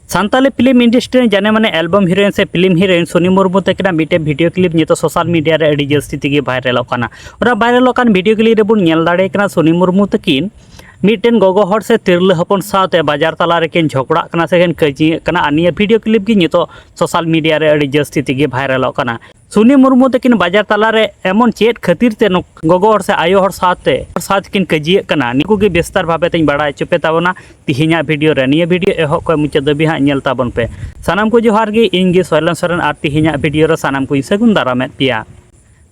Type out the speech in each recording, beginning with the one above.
Santali film industry जाने माने album heroine से फिल्म हीरोइन सोनी मुर्मू तकिना मिटे वीडियो क्लिप नितो सोशल मीडिया रे अड़ी जस्ती तेगे वायरल काना। और वायरल कान वीडियो क्लिप रे बुन नेल दाड़े कना सोनी मुर्मू तकिन मिटेन गोगो हर से तिरले हपन साथे बाजार तला रे किन झगड़ा कना से किन कजी कना अनिया वीडियो क्लिप की नितो सोशल मीडिया रे अड़ी जस्ती तेगे वायरल काना। सोनी मुर्मू तकिन बाजार तला रे एमन चेत खातिर ते गोगो हर से आयो हर साथ किन कजी कना निकु के विस्तार भाबे तें बड़ा चुपे ताबना तिहिना वीडियो रे निया वीडियो एहो को मुचा दबी हा नेल ताबन पे सानाम को जोहार गे इंगे सोलन सरन आर तिहिना वीडियो रे सानाम को सगुन दारामेत पिया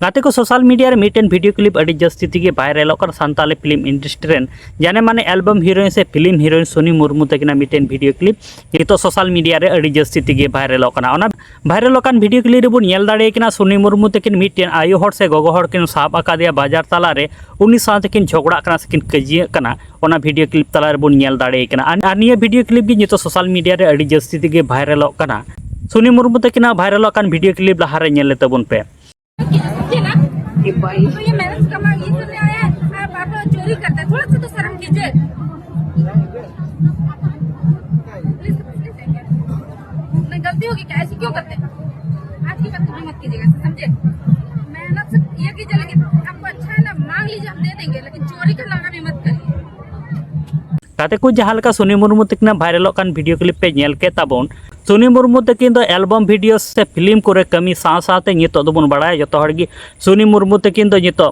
गाते को सोशल मीडिया रे मिटेन वीडियो क्लिप अड़ी जस्ती तेगे वायरल कर सानताली फिल्म इंडस्ट्री रेन जाने माने एल्बम हीरोइन से film heroine Soni Murmu तकिना मिटेन video clip नितो सोशल मीडिया रे अड़ी जस्ती तेगे वायरल कना। ओना वायरल कान वीडियो क्लिप रे बुन नेल दाड़े कना सोनी मुर्मू तकिन मिटेन आयो हर से गोगो हर किन साब आकादिया बाजार तला रे उनी साथ किन झगड़ा कना से किन कजिया कना ओना वीडियो क्लिप तला रे बुन नेल दाड़े कना। आ निया वीडियो क्लिप गी नितो सोशल मीडिया रे अड़ी जस्ती तेगे वायरल कना। सोनी मुर्मू तकिना वायरल कान वीडियो क्लिप लहा रे नेल तबन पे तो ये मेहनत कमा ये करने आया है आप लोग चोरी करते हैं, थोड़ा सा तो शर्म कीजिए। नहीं गलती होगी क्या, ऐसी क्यों करते हैं? आज की बात मत कीजिएगा, समझे? मेहनत से ये कीजिए, लेकिन आपको अच्छा है ना मांग लीजिए, हम दे देंगे, लेकिन चोरी का लगा भी मत करिए। गाते को जहाँ लका सोनी मुर्मू तकिना वायरल कान वीडियो क्लिप पे नेल के ताबन सोनी मुर्मू तकिन दो एल्बम वीडियो से फिल्म करे कमी साथ नितो दोबन बड़ाय जतो हड़गी सोनी मुर्मू तकिन दो नितो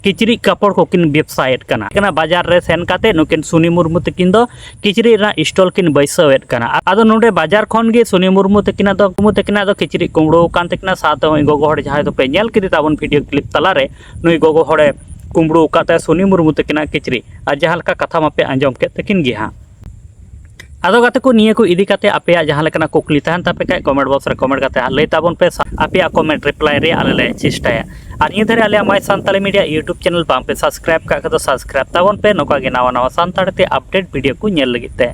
किचरी कपड़ को किन वेबसाइट कना बाजार रे सेन काते नुकिन सोनी मुर्मू तकिन दो किचरी रा स्टॉल किन बैसावेट कना। आदो नोडे बाजार खन गे सोनी मुर्मू तकिना दो किचरी कुमड़ो कान तकिना साथ होय गोगो हड़ जहाय दो पे नेल किदि ताबन वीडियो क्लिप तला रे नुई गोगो हड़े कुमड़ो काते सोनी मुर्मू तकिना किचरी आ जहाँ लका कथा मापे आंजम के तकिन गे हां। आदो गाते को निये को इदी काते आपे जहाँ लेकना कुकली तहन तापे का कमेंट बॉक्स रे कमेंट काते लई ताबन पे आपे कमेंट रिप्लाई रे आले ले चेष्टाया। और निये धरे आले my Santali media YouTube channel palm पे सब्सक्राइब का तो सब्सक्राइब ताबन पे नोका गे नावा नावा सानताड़ी ते अपडेट वीडियो को नेल लगिते।